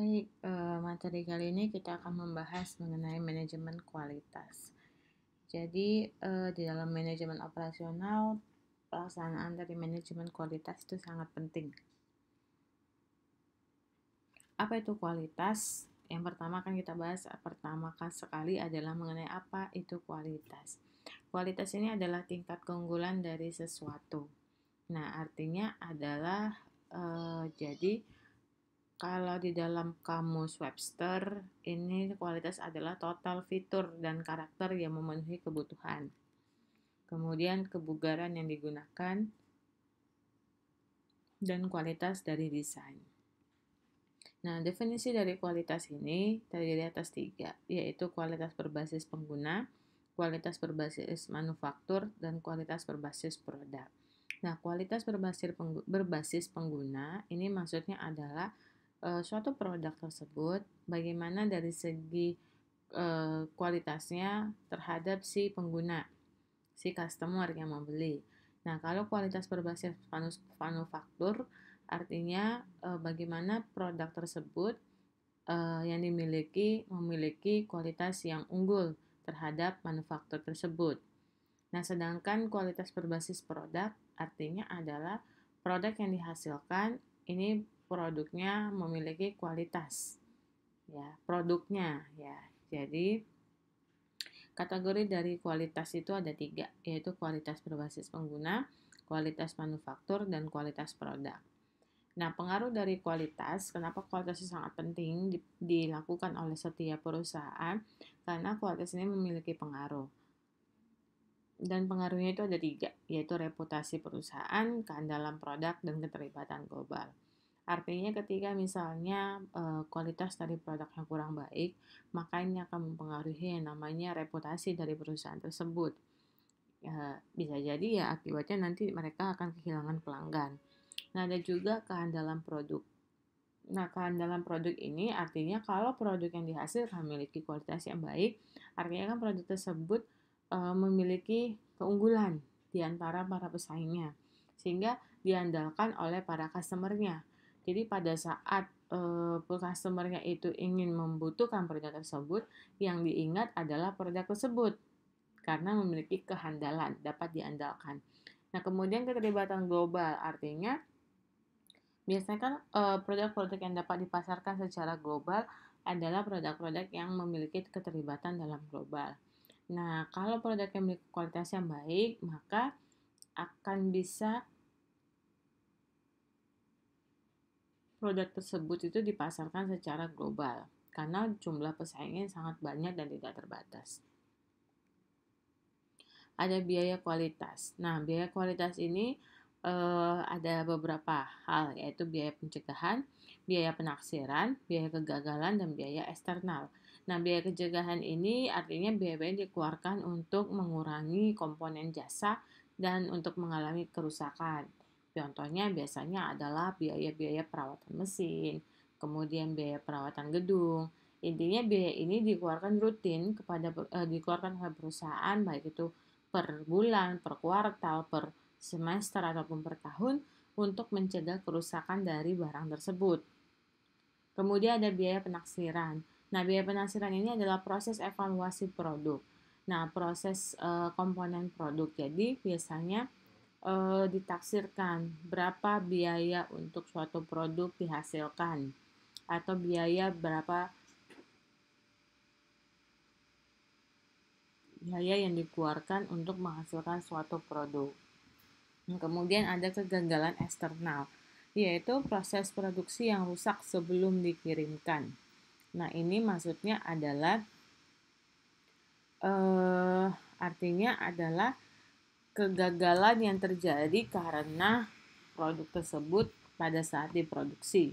Baik, materi kali ini kita akan membahas mengenai manajemen kualitas. Jadi, di dalam manajemen operasional, pelaksanaan dari manajemen kualitas itu sangat penting. Apa itu kualitas? Yang pertama akan kita bahas pertama sekali adalah mengenai apa itu kualitas. Kualitas ini adalah tingkat keunggulan dari sesuatu. Nah, artinya adalah jadi kalau di dalam kamus Webster, ini kualitas adalah total fitur dan karakter yang memenuhi kebutuhan. Kemudian kebugaran yang digunakan dan kualitas dari desain. Nah, definisi dari kualitas ini terdiri atas 3, yaitu kualitas berbasis pengguna, kualitas berbasis manufaktur, dan kualitas berbasis produk. Nah, kualitas berbasis pengguna ini maksudnya adalah suatu produk tersebut bagaimana dari segi kualitasnya terhadap si pengguna, si customer yang membeli. Nah, kalau kualitas berbasis manufaktur artinya bagaimana produk tersebut yang memiliki kualitas yang unggul terhadap manufaktur tersebut. Nah, sedangkan kualitas berbasis produk artinya adalah produk yang dihasilkan ini produknya memiliki kualitas, ya, produknya, ya. Jadi kategori dari kualitas itu ada 3, yaitu kualitas berbasis pengguna, kualitas manufaktur, dan kualitas produk. Nah, pengaruh dari kualitas, kenapa kualitas itu sangat penting dilakukan oleh setiap perusahaan, karena kualitas ini memiliki pengaruh. Dan pengaruhnya itu ada 3, yaitu reputasi perusahaan, keandalan produk, dan keterlibatan global. Artinya ketika misalnya kualitas dari produk yang kurang baik, maka ini akan mempengaruhi yang namanya reputasi dari perusahaan tersebut. Bisa jadi ya akibatnya nanti mereka akan kehilangan pelanggan. Nah, ada juga keandalan produk. Nah, keandalan produk ini artinya kalau produk yang dihasilkan memiliki kualitas yang baik, artinya kan produk tersebut memiliki keunggulan di antara para pesaingnya, sehingga diandalkan oleh para customernya. Jadi pada saat customernya itu ingin membutuhkan produk tersebut, yang diingat adalah produk tersebut karena memiliki kehandalan, dapat diandalkan. Nah, kemudian keterlibatan global artinya biasanya kan produk-produk yang dapat dipasarkan secara global adalah produk-produk yang memiliki keterlibatan dalam global. Nah, kalau produk yang memiliki kualitas yang baik, maka akan bisa produk tersebut itu dipasarkan secara global karena jumlah pesaingnya sangat banyak dan tidak terbatas. Ada biaya kualitas. Nah, biaya kualitas ini ada beberapa hal, yaitu biaya pencegahan, biaya penaksiran, biaya kegagalan, dan biaya eksternal. Nah, biaya pencegahan ini artinya biaya yang dikeluarkan untuk mengurangi komponen jasa dan untuk mengalami kerusakan. Contohnya biasanya adalah biaya-biaya perawatan mesin, kemudian biaya perawatan gedung. Intinya biaya ini dikeluarkan rutin dikeluarkan oleh perusahaan, baik itu per bulan, per kuartal, per semester ataupun per tahun untuk mencegah kerusakan dari barang tersebut. Kemudian ada biaya penaksiran. Nah, biaya penaksiran ini adalah proses evaluasi produk. Nah, proses komponen produk. Jadi, biasanya ditaksirkan berapa biaya untuk suatu produk dihasilkan atau biaya yang dikeluarkan untuk menghasilkan suatu produk. Kemudian ada kegagalan eksternal, yaitu proses produksi yang rusak sebelum dikirimkan. Nah, ini maksudnya adalah artinya adalah kegagalan yang terjadi karena produk tersebut pada saat diproduksi.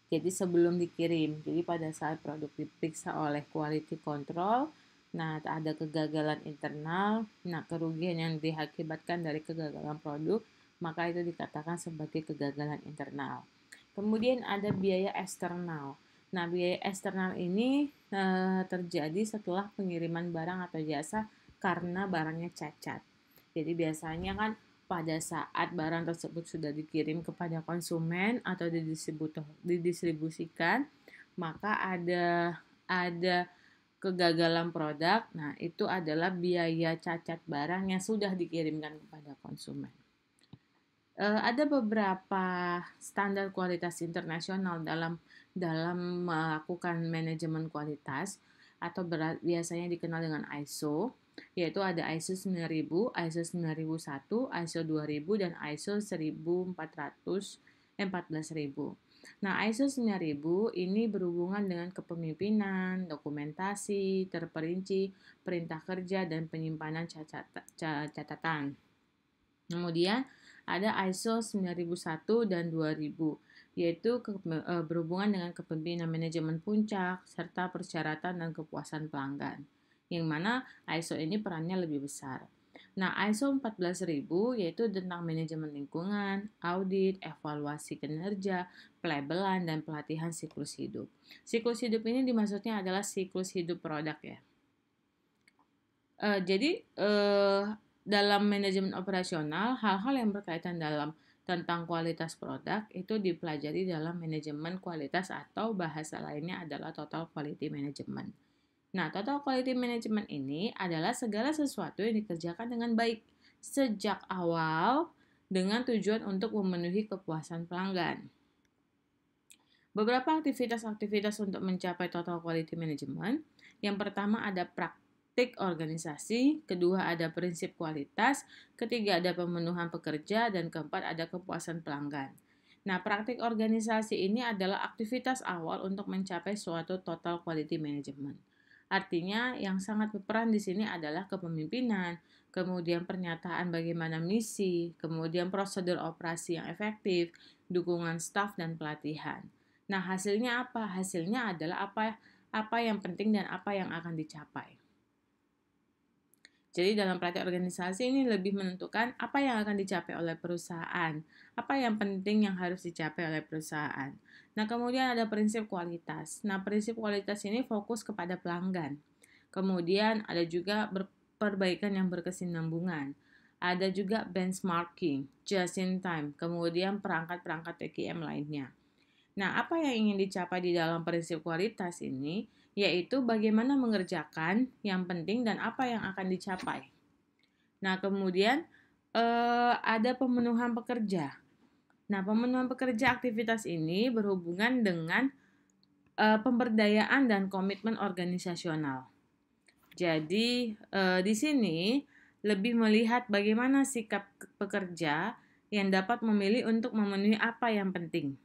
Jadi sebelum dikirim, jadi pada saat produk diperiksa oleh quality control, nah ada kegagalan internal, nah kerugian yang diakibatkan dari kegagalan produk, maka itu dikatakan sebagai kegagalan internal. Kemudian ada biaya eksternal. Nah, biaya eksternal ini terjadi setelah pengiriman barang atau jasa karena barangnya cacat. Jadi biasanya kan pada saat barang tersebut sudah dikirim kepada konsumen atau didistribusikan, maka ada kegagalan produk. Nah, itu adalah biaya cacat barang yang sudah dikirimkan kepada konsumen. Ada beberapa standar kualitas internasional dalam melakukan manajemen kualitas atau biasanya dikenal dengan ISO, yaitu ada ISO 9000, ISO 9001, ISO 2000 dan ISO 14000. Nah, ISO 9000 ini berhubungan dengan kepemimpinan, dokumentasi, terperinci, perintah kerja dan penyimpanan catatan. Kemudian ada ISO 9001 dan 2000, yaitu berhubungan dengan kepemimpinan manajemen puncak, serta persyaratan dan kepuasan pelanggan, yang mana ISO ini perannya lebih besar. Nah, ISO 14000 yaitu tentang manajemen lingkungan, audit, evaluasi kinerja, pelabelan, dan pelatihan siklus hidup. Siklus hidup ini dimaksudnya adalah siklus hidup produk ya. Jadi dalam manajemen operasional, hal-hal yang berkaitan tentang kualitas produk itu dipelajari dalam manajemen kualitas atau bahasa lainnya adalah total quality management. Nah, total quality management ini adalah segala sesuatu yang dikerjakan dengan baik sejak awal dengan tujuan untuk memenuhi kepuasan pelanggan. Beberapa aktivitas-aktivitas untuk mencapai total quality management. Yang pertama ada praktik organisasi, kedua ada prinsip kualitas, ketiga ada pemenuhan pekerja, dan keempat ada kepuasan pelanggan. Nah, praktik organisasi ini adalah aktivitas awal untuk mencapai suatu total quality management. Artinya, yang sangat berperan di sini adalah kepemimpinan, kemudian pernyataan bagaimana misi, kemudian prosedur operasi yang efektif, dukungan staf, dan pelatihan. Nah, hasilnya apa? Hasilnya adalah apa yang penting dan apa yang akan dicapai. Jadi dalam praktik organisasi ini lebih menentukan apa yang akan dicapai oleh perusahaan, apa yang penting yang harus dicapai oleh perusahaan. Nah, kemudian ada prinsip kualitas. Nah, prinsip kualitas ini fokus kepada pelanggan. Kemudian ada juga perbaikan yang berkesinambungan. Ada juga benchmarking, just in time, kemudian perangkat-perangkat TQM lainnya. Nah, apa yang ingin dicapai di dalam prinsip kualitas ini? Yaitu bagaimana mengerjakan yang penting dan apa yang akan dicapai. Nah, kemudian ada pemenuhan pekerja. Nah, pemenuhan pekerja aktivitas ini berhubungan dengan pemberdayaan dan komitmen organisasional. Jadi, di sini lebih melihat bagaimana sikap pekerja yang dapat memilih untuk memenuhi apa yang penting.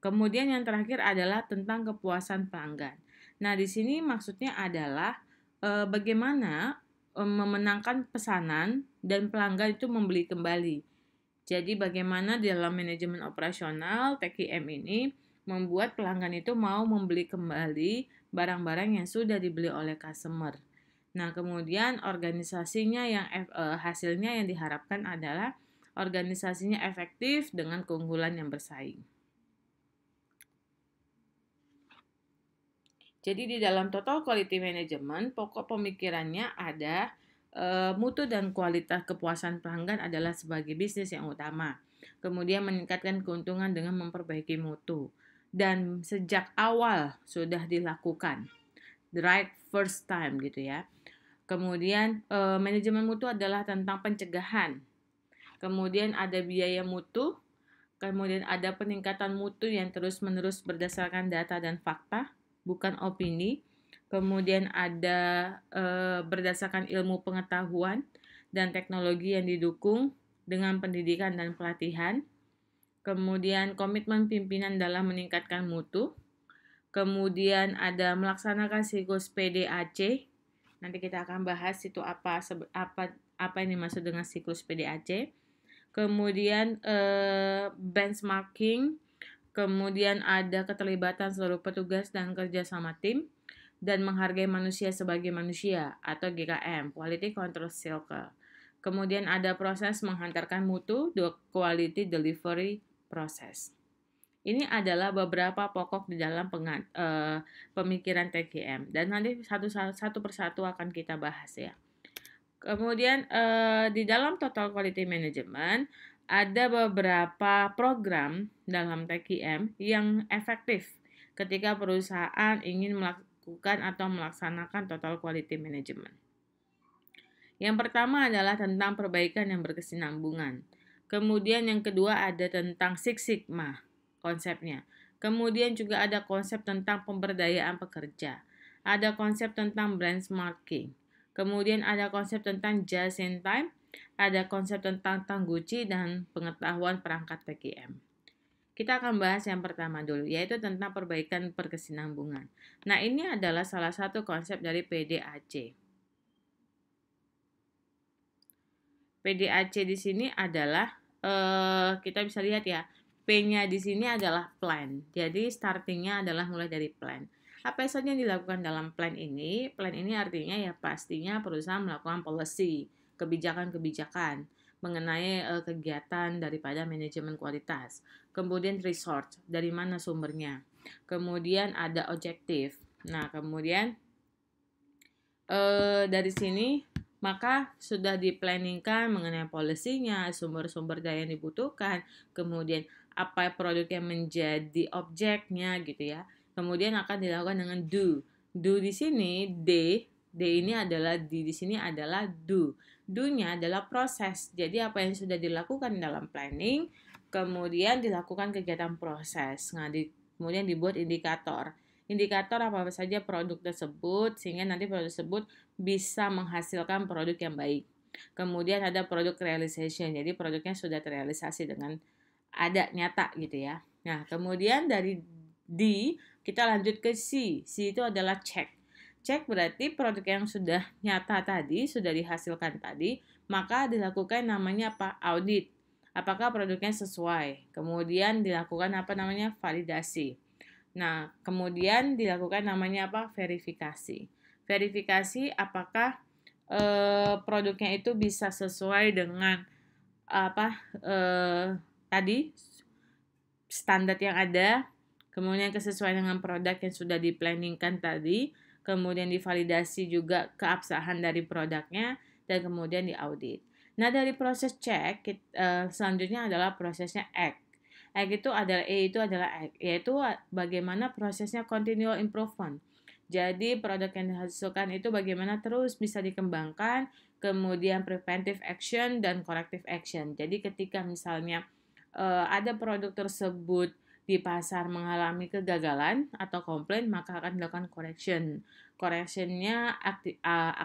Kemudian yang terakhir adalah tentang kepuasan pelanggan. Nah, di sini maksudnya adalah bagaimana memenangkan pesanan dan pelanggan itu membeli kembali. Jadi bagaimana dalam manajemen operasional TQM ini membuat pelanggan itu mau membeli kembali barang-barang yang sudah dibeli oleh customer. Nah, kemudian organisasinya yang hasilnya yang diharapkan adalah organisasinya efektif dengan keunggulan yang bersaing. Jadi di dalam total quality management, pokok pemikirannya ada mutu dan kualitas kepuasan pelanggan adalah sebagai bisnis yang utama. Kemudian meningkatkan keuntungan dengan memperbaiki mutu. Dan sejak awal sudah dilakukan. The right first time gitu ya. Kemudian manajemen mutu adalah tentang pencegahan. Kemudian ada biaya mutu. Kemudian ada peningkatan mutu yang terus-menerus berdasarkan data dan fakta, bukan opini. Kemudian ada berdasarkan ilmu pengetahuan dan teknologi yang didukung dengan pendidikan dan pelatihan. Kemudian komitmen pimpinan dalam meningkatkan mutu. Kemudian ada melaksanakan siklus PDAC. Nanti kita akan bahas itu apa yang dimaksud dengan siklus PDAC. Kemudian benchmarking. Kemudian ada keterlibatan seluruh petugas dan kerja sama tim, dan menghargai manusia sebagai manusia atau GKM, Quality Control Circle. Kemudian ada proses menghantarkan mutu, Quality Delivery Process. Ini adalah beberapa pokok di dalam pemikiran TQM, dan nanti satu persatu akan kita bahas ya. Kemudian di dalam Total Quality Management ada beberapa program dalam TQM yang efektif ketika perusahaan ingin melakukan atau melaksanakan total quality management. Yang pertama adalah tentang perbaikan yang berkesinambungan. Kemudian yang kedua ada tentang Six Sigma konsepnya. Kemudian juga ada konsep tentang pemberdayaan pekerja. Ada konsep tentang benchmarking. Kemudian ada konsep tentang just in time. Ada konsep tentang Tanguchi dan pengetahuan perangkat PKM. Kita akan bahas yang pertama dulu, yaitu tentang perbaikan berkesinambungan. Nah, ini adalah salah satu konsep dari PDAC. PDAC di sini adalah, kita bisa lihat ya, P-nya di sini adalah plan. Jadi, startingnya adalah mulai dari plan. Apa saja yang dilakukan dalam plan ini? Plan ini artinya ya pastinya perusahaan melakukan policy, kebijakan-kebijakan mengenai kegiatan daripada manajemen kualitas. Kemudian resource, dari mana sumbernya. Kemudian ada objektif. Nah, kemudian dari sini maka sudah diplanningkan mengenai polisinya, sumber-sumber daya yang dibutuhkan, kemudian apa produk yang menjadi objeknya gitu ya. Kemudian akan dilakukan dengan do. Do di sini D ini adalah di sini adalah do. Do-nya adalah proses. Jadi apa yang sudah dilakukan dalam planning, kemudian dilakukan kegiatan proses. Nah, kemudian dibuat indikator. Indikator apa saja produk tersebut sehingga nanti produk tersebut bisa menghasilkan produk yang baik. Kemudian ada produk realization, jadi produknya sudah terrealisasi dengan ada nyata gitu ya. Nah, kemudian dari D kita lanjut ke C. C itu adalah check. Check berarti produk yang sudah nyata tadi, sudah dihasilkan tadi, maka dilakukan namanya apa? Audit. Apakah produknya sesuai? Kemudian dilakukan apa namanya? Validasi. Nah, kemudian dilakukan namanya apa? Verifikasi. Verifikasi apakah produknya itu bisa sesuai dengan apa tadi standar yang ada, kemudian kesesuaian dengan produk yang sudah diplanningkan tadi, kemudian divalidasi juga keabsahan dari produknya, dan kemudian diaudit. Nah, dari proses cek, selanjutnya adalah prosesnya act. Itu adalah act, yaitu bagaimana prosesnya continual improvement. Jadi produk yang dihasilkan itu bagaimana terus bisa dikembangkan, kemudian preventive action dan corrective action. Jadi ketika misalnya ada produk tersebut di pasar mengalami kegagalan atau komplain, maka akan dilakukan correction. Correctionnya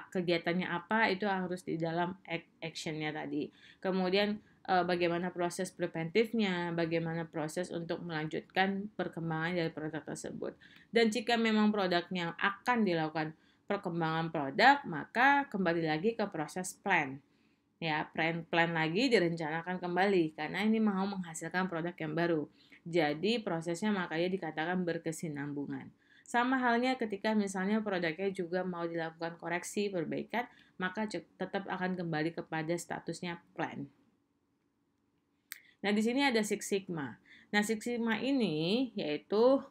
kegiatannya apa itu harus di dalam actionnya tadi. Kemudian bagaimana proses preventifnya, bagaimana proses untuk melanjutkan perkembangan dari produk tersebut. Dan jika memang produknya akan dilakukan perkembangan produk, maka kembali lagi ke proses plan. Ya, plan lagi direncanakan kembali karena ini mau menghasilkan produk yang baru. Jadi prosesnya makanya dikatakan berkesinambungan. Sama halnya ketika misalnya produknya juga mau dilakukan koreksi, perbaikan, maka tetap akan kembali kepada statusnya plan. Nah, di sini ada Six Sigma. Nah, Six Sigma ini yaitu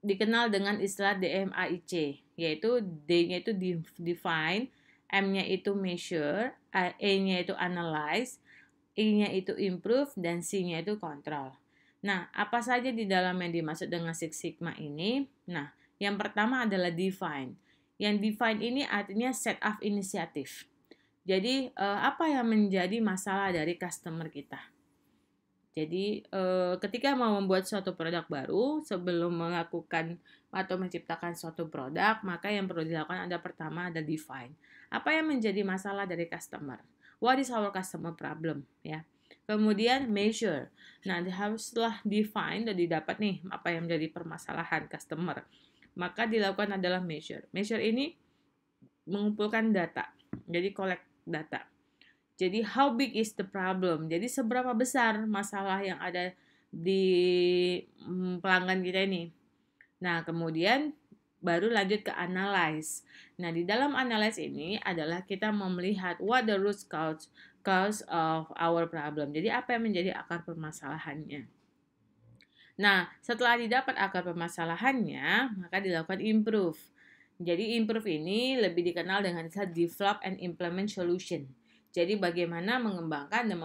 dikenal dengan istilah DMAIC, yaitu D-nya itu define, M-nya itu measure, A-nya itu analyze, I-nya itu improve, dan C-nya itu control. Nah, apa saja di dalam yang dimaksud dengan Six Sigma ini? Nah, yang pertama adalah define. Yang define ini artinya set of initiative. Jadi, apa yang menjadi masalah dari customer kita? Jadi, ketika mau membuat suatu produk baru, sebelum melakukan atau menciptakan suatu produk, maka yang perlu dilakukan ada pertama ada define. Apa yang menjadi masalah dari customer? What is our customer problem? Ya. Kemudian measure. Nah, setelah define, sudah didapat nih apa yang menjadi permasalahan customer. Maka dilakukan adalah measure. Measure ini mengumpulkan data. Jadi collect data. Jadi how big is the problem? Jadi seberapa besar masalah yang ada di pelanggan kita ini. Nah, kemudian baru lanjut ke analyze. Nah, di dalam analyze ini adalah kita melihat what the root cause of our problem. Jadi apa yang menjadi akar permasalahannya. Nah, setelah didapat akar permasalahannya, maka dilakukan improve. Jadi improve ini lebih dikenal dengan istilah develop and implement solution. Jadi bagaimana mengembangkan dan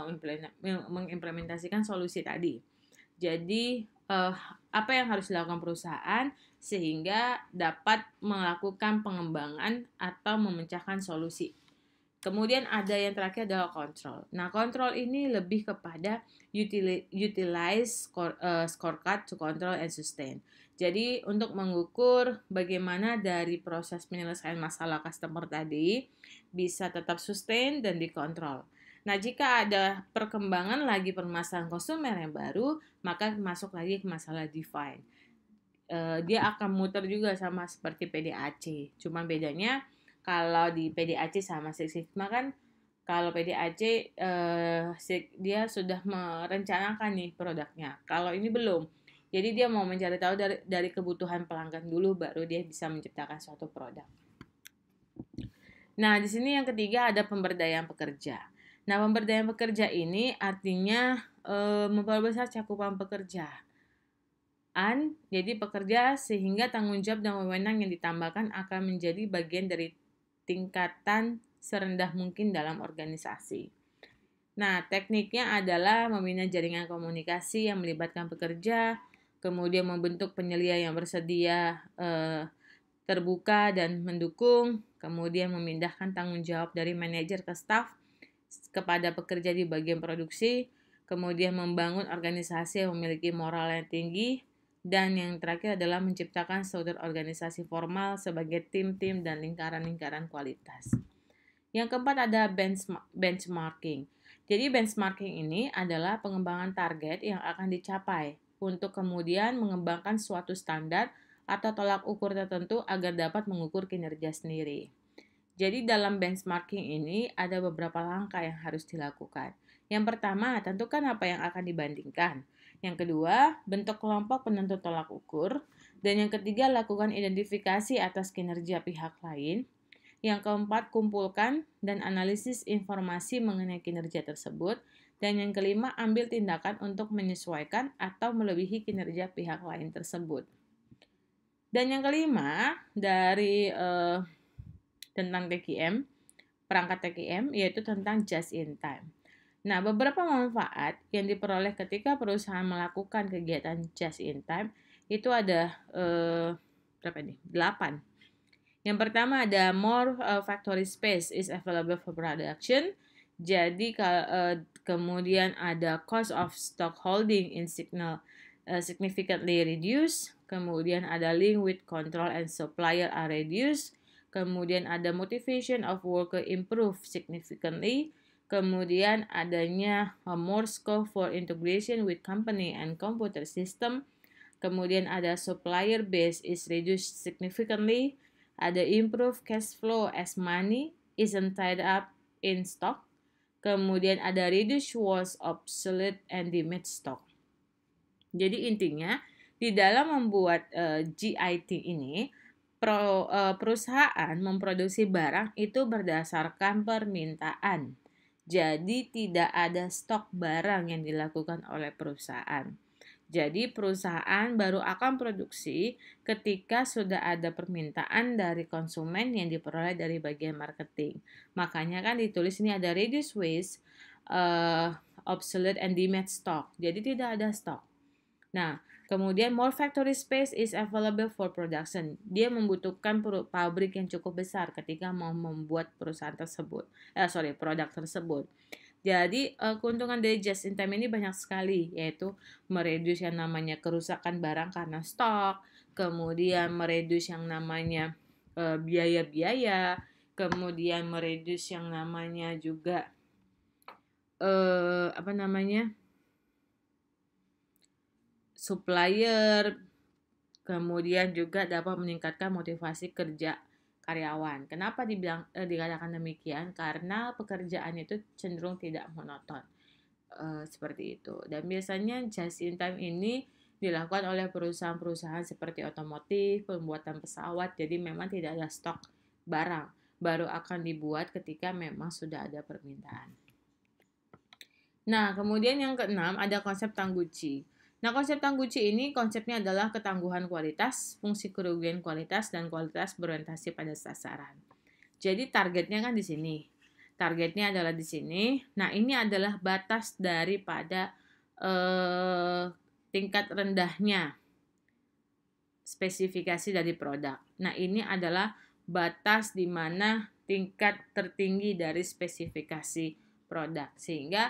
mengimplementasikan solusi tadi. Jadi apa yang harus dilakukan perusahaan sehingga dapat melakukan pengembangan atau memecahkan solusi. Kemudian ada yang terakhir adalah kontrol. Nah, kontrol ini lebih kepada utilize scorecard to control and sustain. Jadi, untuk mengukur bagaimana dari proses penyelesaian masalah customer tadi bisa tetap sustain dan dikontrol. Nah, jika ada perkembangan lagi permasalahan konsumen yang baru, maka masuk lagi ke masalah define. Dia akan muter juga sama seperti PDAC. Cuma bedanya kalau di PDAC sama Six Sigma kan, kalau PDAC dia sudah merencanakan nih produknya. Kalau ini belum. Jadi dia mau mencari tahu dari kebutuhan pelanggan dulu baru dia bisa menciptakan suatu produk. Nah, di sini yang ketiga ada pemberdayaan pekerja. Nah, pemberdayaan pekerja ini artinya memperbesar cakupan pekerja. Jadi pekerja sehingga tanggung jawab dan wewenang yang ditambahkan akan menjadi bagian dari tingkatan serendah mungkin dalam organisasi. Nah, tekniknya adalah membina jaringan komunikasi yang melibatkan pekerja, kemudian membentuk penyelia yang bersedia terbuka dan mendukung, kemudian memindahkan tanggung jawab dari manajer ke staf kepada pekerja di bagian produksi, kemudian membangun organisasi yang memiliki moral yang tinggi, dan yang terakhir adalah menciptakan struktur organisasi formal sebagai tim-tim dan lingkaran-lingkaran kualitas. Yang keempat ada benchmarking. Jadi benchmarking ini adalah pengembangan target yang akan dicapai untuk kemudian mengembangkan suatu standar atau tolak ukur tertentu agar dapat mengukur kinerja sendiri. Jadi dalam benchmarking ini ada beberapa langkah yang harus dilakukan. Yang pertama, tentukan apa yang akan dibandingkan. Yang kedua, bentuk kelompok penentu tolak ukur. Dan yang ketiga, lakukan identifikasi atas kinerja pihak lain. Yang keempat, kumpulkan dan analisis informasi mengenai kinerja tersebut. Dan yang kelima, ambil tindakan untuk menyesuaikan atau melebihi kinerja pihak lain tersebut. Dan yang kelima, dari tentang TQM, perangkat TQM, yaitu tentang just in time. Nah, beberapa manfaat yang diperoleh ketika perusahaan melakukan kegiatan just in time itu ada 8. Yang pertama ada more factory space is available for production. Jadi kemudian ada cost of stock holding in significantly reduced. Kemudian ada link with control and supplier are reduced. Kemudian ada motivation of worker improve significantly. Kemudian adanya more scope for integration with company and computer system. Kemudian ada supplier base is reduced significantly. Ada improve cash flow as money isn't tied up in stock. Kemudian ada reduce was obsolete and damaged stock. Jadi intinya di dalam membuat GIT ini perusahaan memproduksi barang itu berdasarkan permintaan. Jadi tidak ada stok barang yang dilakukan oleh perusahaan. Jadi perusahaan baru akan produksi ketika sudah ada permintaan dari konsumen yang diperoleh dari bagian marketing. Makanya kan ditulis ini ada reduce waste, obsolete and damaged stock. Jadi tidak ada stok. Nah, kemudian more factory space is available for production. Dia membutuhkan pabrik yang cukup besar ketika mau membuat perusahaan tersebut. Produk tersebut. Jadi keuntungan dari just in time ini banyak sekali, yaitu mereduce yang namanya kerusakan barang karena stok, kemudian mereduce yang namanya biaya-biaya, kemudian mereduce yang namanya juga supplier, kemudian juga dapat meningkatkan motivasi kerja karyawan. Kenapa dikatakan demikian? Karena pekerjaan itu cenderung tidak monoton. Seperti itu. Dan biasanya just in time ini dilakukan oleh perusahaan-perusahaan seperti otomotif, pembuatan pesawat. Jadi memang tidak ada stok barang. Baru akan dibuat ketika memang sudah ada permintaan. Nah, kemudian yang keenam ada konsep Tanguchi. Nah, konsep Tanguchi ini konsepnya adalah ketangguhan kualitas, fungsi kerugian kualitas, dan kualitas berorientasi pada sasaran. Jadi targetnya kan di sini. Targetnya adalah di sini. Nah, ini adalah batas daripada tingkat rendahnya spesifikasi dari produk. Nah, ini adalah batas di mana tingkat tertinggi dari spesifikasi produk. Sehingga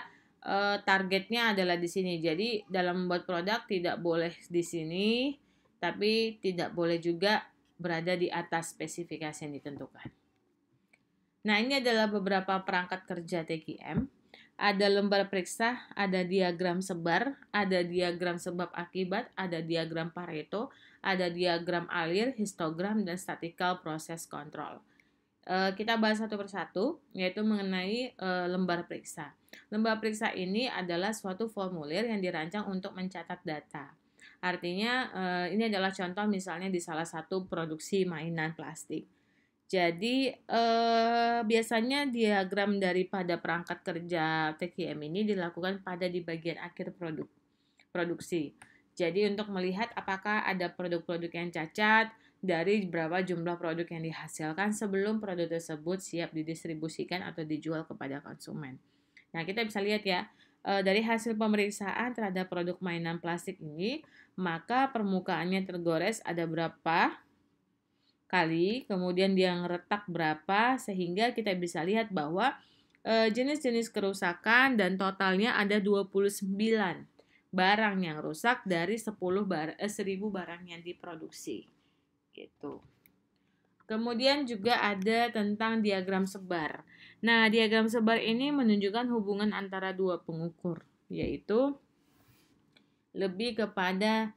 targetnya adalah di sini. Jadi, dalam membuat produk tidak boleh di sini, tapi tidak boleh juga berada di atas spesifikasi yang ditentukan. Nah, ini adalah beberapa perangkat kerja TQM. Ada lembar periksa, ada diagram sebar, ada diagram sebab akibat, ada diagram Pareto, ada diagram alir, histogram, dan statistical process control. Kita bahas satu persatu, yaitu mengenai lembar periksa. Lembar periksa ini adalah suatu formulir yang dirancang untuk mencatat data. Artinya, ini adalah contoh misalnya di salah satu produksi mainan plastik. Jadi, biasanya diagram daripada perangkat kerja TQM ini dilakukan pada di bagian akhir produksi. Jadi, untuk melihat apakah ada produk-produk yang cacat dari berapa jumlah produk yang dihasilkan sebelum produk tersebut siap didistribusikan atau dijual kepada konsumen. Nah, kita bisa lihat ya, dari hasil pemeriksaan terhadap produk mainan plastik ini, maka permukaannya tergores ada berapa kali, kemudian dia ngeretak berapa, sehingga kita bisa lihat bahwa jenis-jenis kerusakan dan totalnya ada 29 barang yang rusak dari 10.000 barang yang diproduksi. Gitu. Kemudian juga ada tentang diagram sebar. Nah, diagram sebar ini menunjukkan hubungan antara dua pengukur, yaitu lebih kepada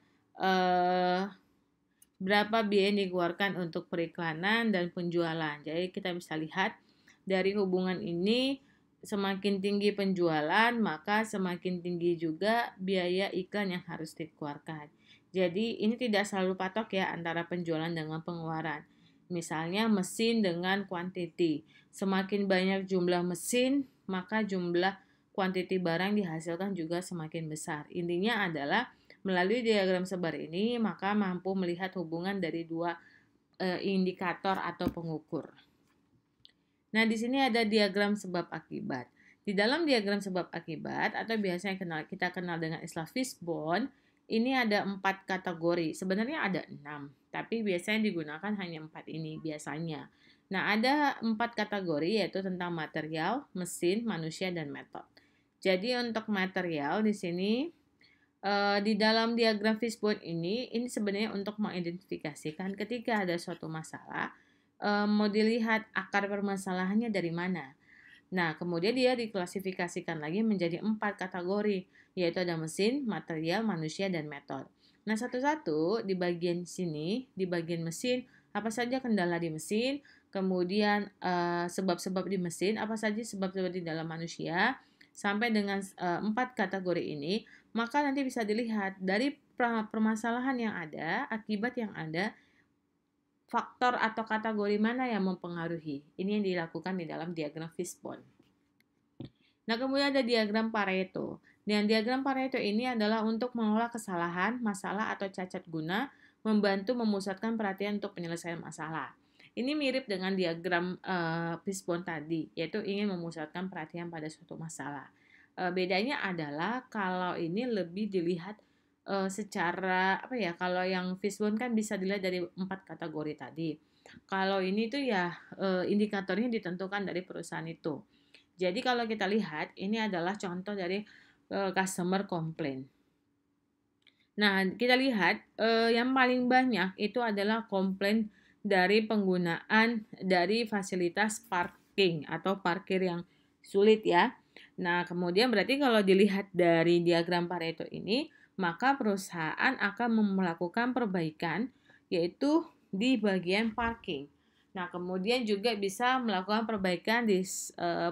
berapa biaya yang dikeluarkan untuk periklanan dan penjualan. Jadi kita bisa lihat dari hubungan ini, semakin tinggi penjualan, maka semakin tinggi juga biaya iklan yang harus dikeluarkan. Jadi ini tidak selalu patok ya antara penjualan dengan pengeluaran. Misalnya mesin dengan quantity. Semakin banyak jumlah mesin, maka jumlah quantity barang dihasilkan juga semakin besar. Intinya adalah melalui diagram sebar ini, maka mampu melihat hubungan dari dua indikator atau pengukur. Nah, di sini ada diagram sebab akibat. Di dalam diagram sebab akibat, atau biasanya kita kenal dengan istilah fishbone, ini ada 4 kategori. Sebenarnya ada 6, tapi biasanya digunakan hanya 4 ini biasanya. Nah, ada 4 kategori, yaitu tentang material, mesin, manusia, dan metode. Jadi, untuk material di sini, di dalam diagram fishbone ini sebenarnya untuk mengidentifikasikan ketika ada suatu masalah, mau dilihat akar permasalahannya dari mana. Nah, kemudian dia diklasifikasikan lagi menjadi 4 kategori, yaitu ada mesin, material, manusia, dan metode. Nah, satu-satu di bagian sini, di bagian mesin, apa saja kendala di mesin, kemudian sebab-sebab di mesin, apa saja sebab-sebab di dalam manusia, sampai dengan 4 kategori ini, maka nanti bisa dilihat dari permasalahan yang ada, akibat yang ada, faktor atau kategori mana yang mempengaruhi. Ini yang dilakukan di dalam diagram fishbone. Nah, kemudian ada diagram Pareto. Dan diagram Pareto ini adalah untuk mengolah kesalahan, masalah, atau cacat guna, membantu memusatkan perhatian untuk penyelesaian masalah. Ini mirip dengan diagram fishbone tadi, yaitu ingin memusatkan perhatian pada suatu masalah. Bedanya adalah kalau ini lebih dilihat secara kalau yang fishbone kan bisa dilihat dari 4 kategori tadi. Kalau ini tuh ya indikatornya ditentukan dari perusahaan itu. Jadi kalau kita lihat ini adalah contoh dari customer complaint. Nah, kita lihat yang paling banyak itu adalah komplain dari penggunaan dari fasilitas parking atau parkir yang sulit ya. Nah, kemudian berarti kalau dilihat dari diagram Pareto ini, maka perusahaan akan melakukan perbaikan yaitu di bagian parking. Nah, kemudian juga bisa melakukan perbaikan di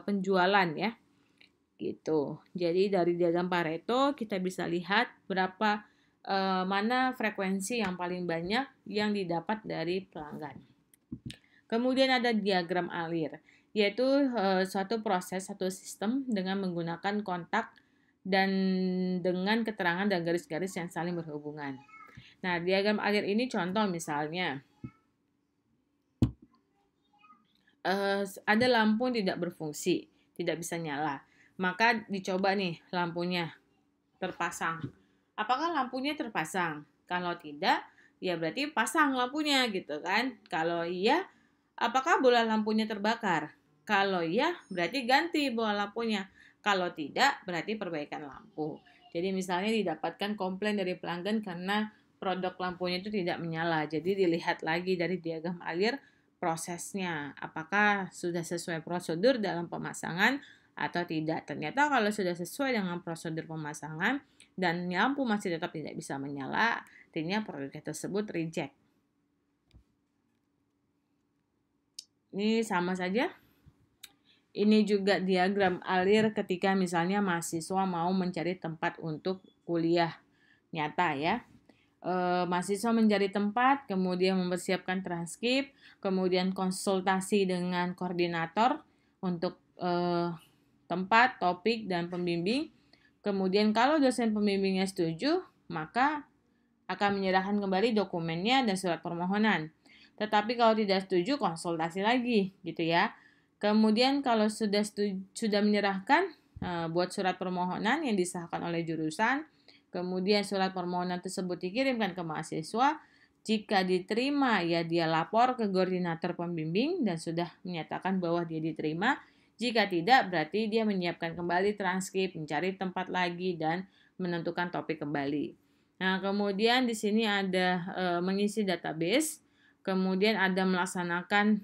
penjualan ya. Gitu. Jadi dari diagram Pareto kita bisa lihat berapa mana frekuensi yang paling banyak yang didapat dari pelanggan. Kemudian ada diagram alir, yaitu suatu proses, satu sistem dengan menggunakan kontak dan dengan keterangan dan garis-garis yang saling berhubungan. Nah, diagram alir ini contoh misalnya, ada lampu yang tidak berfungsi, tidak bisa nyala. Maka dicoba nih lampunya terpasang. apakah lampunya terpasang? Kalau tidak, ya berarti pasang lampunya gitu kan. Kalau iya, apakah bola lampunya terbakar? Kalau iya, berarti ganti bola lampunya. Kalau tidak, berarti perbaikan lampu. Jadi misalnya didapatkan komplain dari pelanggan karena produk lampunya itu tidak menyala. Jadi dilihat lagi dari diagram alir prosesnya. Apakah sudah sesuai prosedur dalam pemasangan atau tidak. Ternyata kalau sudah sesuai dengan prosedur pemasangan dan lampu masih tetap tidak bisa menyala, artinya produk tersebut reject. Ini sama saja. Ini juga diagram alir ketika misalnya mahasiswa mau mencari tempat untuk kuliah nyata ya. Mahasiswa mencari tempat, kemudian mempersiapkan transkrip, kemudian konsultasi dengan koordinator untuk tempat, topik, dan pembimbing. Kemudian kalau dosen pembimbingnya setuju, maka akan menyerahkan kembali dokumennya dan surat permohonan. Tetapi kalau tidak setuju, konsultasi lagi, gitu ya. Kemudian kalau sudah menyerahkan, buat surat permohonan yang disahkan oleh jurusan, kemudian surat permohonan tersebut dikirimkan ke mahasiswa. Jika diterima, ya dia lapor ke koordinator pembimbing dan sudah menyatakan bahwa dia diterima. Jika tidak, berarti dia menyiapkan kembali transkrip, mencari tempat lagi, dan menentukan topik kembali. Nah, kemudian di sini ada mengisi database, kemudian ada melaksanakan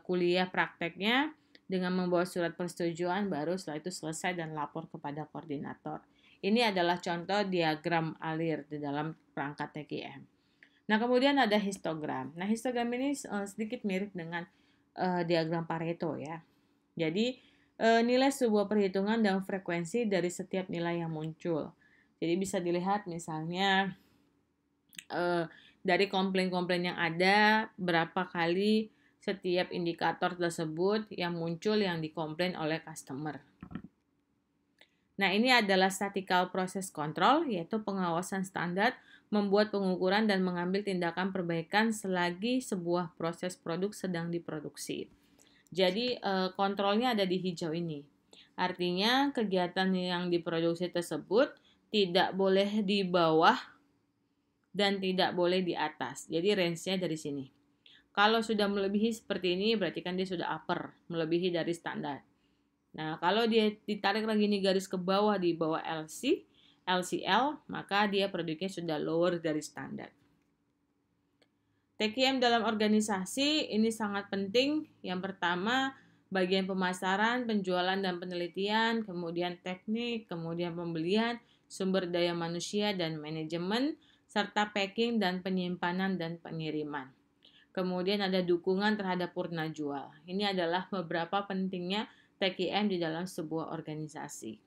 kuliah prakteknya dengan membawa surat persetujuan, baru setelah itu selesai dan lapor kepada koordinator. Ini adalah contoh diagram alir di dalam perangkat TKM. Nah, kemudian ada histogram. Nah, histogram ini sedikit mirip dengan diagram Pareto ya. Jadi, nilai sebuah perhitungan dan frekuensi dari setiap nilai yang muncul. Jadi bisa dilihat misalnya dari komplain-komplain yang ada, berapa kali setiap indikator tersebut yang muncul yang dikomplain oleh customer. Nah, ini adalah statistical process control, yaitu pengawasan standar, membuat pengukuran dan mengambil tindakan perbaikan selagi sebuah proses produk sedang diproduksi. Jadi kontrolnya ada di hijau ini. Artinya kegiatan yang diproduksi tersebut tidak boleh di bawah dan tidak boleh di atas. Jadi range-nya dari sini. Kalau sudah melebihi seperti ini berarti kan dia sudah upper, melebihi dari standar. Nah, kalau dia ditarik lagi nih garis ke bawah di bawah LCL, maka dia produknya sudah lower dari standar. TQM dalam organisasi ini sangat penting. Yang pertama, bagian pemasaran, penjualan dan penelitian, kemudian teknik, kemudian pembelian, sumber daya manusia dan manajemen, serta packing dan penyimpanan dan pengiriman. Kemudian ada dukungan terhadap purna jual. Ini adalah beberapa pentingnya TQM di dalam sebuah organisasi.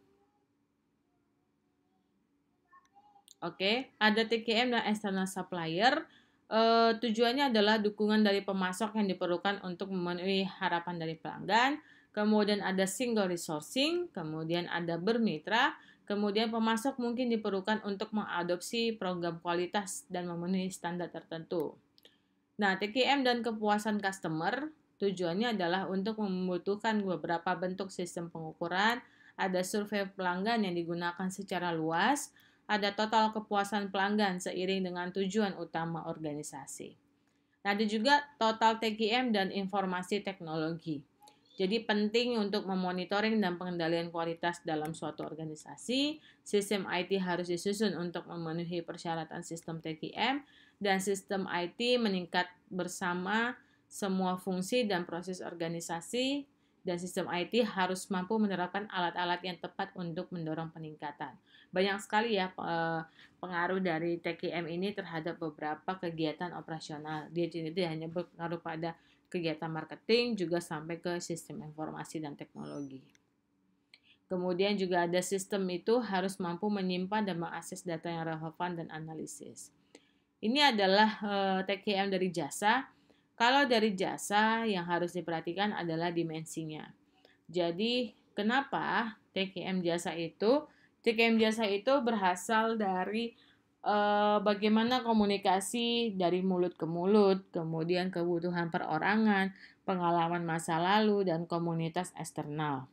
Oke, ada TQM dan external supplier. Tujuannya adalah dukungan dari pemasok yang diperlukan untuk memenuhi harapan dari pelanggan. Kemudian ada single resourcing, kemudian ada bermitra, kemudian pemasok mungkin diperlukan untuk mengadopsi program kualitas dan memenuhi standar tertentu. Nah, TQM dan kepuasan customer tujuannya adalah untuk membutuhkan beberapa bentuk sistem pengukuran, ada survei pelanggan yang digunakan secara luas, ada total kepuasan pelanggan seiring dengan tujuan utama organisasi. Nah, ada juga total TQM dan informasi teknologi. Jadi penting untuk memonitoring dan pengendalian kualitas dalam suatu organisasi. Sistem IT harus disusun untuk memenuhi persyaratan sistem TQM dan sistem IT meningkat bersama semua fungsi dan proses organisasi, dan sistem IT harus mampu menerapkan alat-alat yang tepat untuk mendorong peningkatan. Banyak sekali ya pengaruh dari TQM ini terhadap beberapa kegiatan operasional. Dia tidak hanya berpengaruh pada kegiatan marketing, juga sampai ke sistem informasi dan teknologi. Kemudian juga ada sistem itu harus mampu menyimpan dan mengakses data yang relevan dan analisis. Ini adalah TQM dari jasa. Kalau dari jasa yang harus diperhatikan adalah dimensinya. Jadi kenapa TQM jasa itu? TQM jasa itu berasal dari bagaimana komunikasi dari mulut ke mulut, kemudian kebutuhan perorangan, pengalaman masa lalu, dan komunitas eksternal.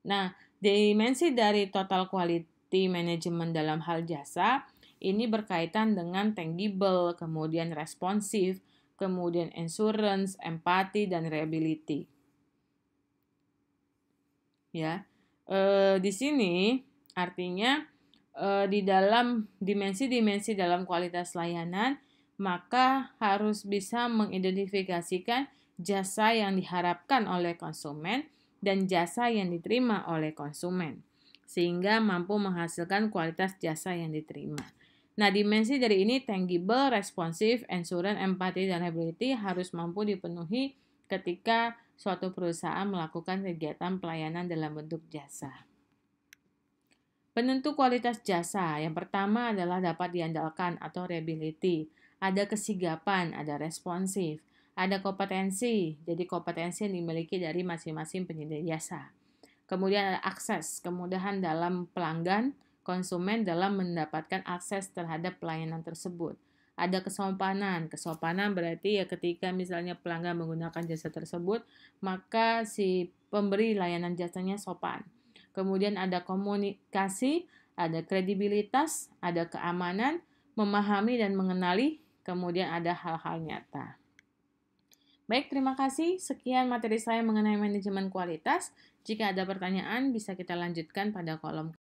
Nah, dimensi dari total seperti manajemen dalam hal jasa, ini berkaitan dengan tangible, kemudian responsif, kemudian endurance, empati, dan reliability. Ya, di sini artinya di dalam dimensi-dimensi dalam kualitas layanan, maka harus bisa mengidentifikasikan jasa yang diharapkan oleh konsumen dan jasa yang diterima oleh konsumen, sehingga mampu menghasilkan kualitas jasa yang diterima. Nah, dimensi dari ini tangible, responsif, endurance, empati, dan reliability harus mampu dipenuhi ketika suatu perusahaan melakukan kegiatan pelayanan dalam bentuk jasa. Penentu kualitas jasa, yang pertama adalah dapat diandalkan atau reliability. Ada kesigapan, ada responsif, ada kompetensi, jadi kompetensi yang dimiliki dari masing-masing penyedia jasa. Kemudian ada akses, kemudahan dalam pelanggan, konsumen dalam mendapatkan akses terhadap pelayanan tersebut. Ada kesopanan. Kesopanan berarti ya ketika misalnya pelanggan menggunakan jasa tersebut, maka si pemberi layanan jasanya sopan. Kemudian ada komunikasi, ada kredibilitas, ada keamanan, memahami dan mengenali, kemudian ada hal-hal nyata. Baik, terima kasih. Sekian materi saya mengenai manajemen kualitas. Jika ada pertanyaan, bisa kita lanjutkan pada kolom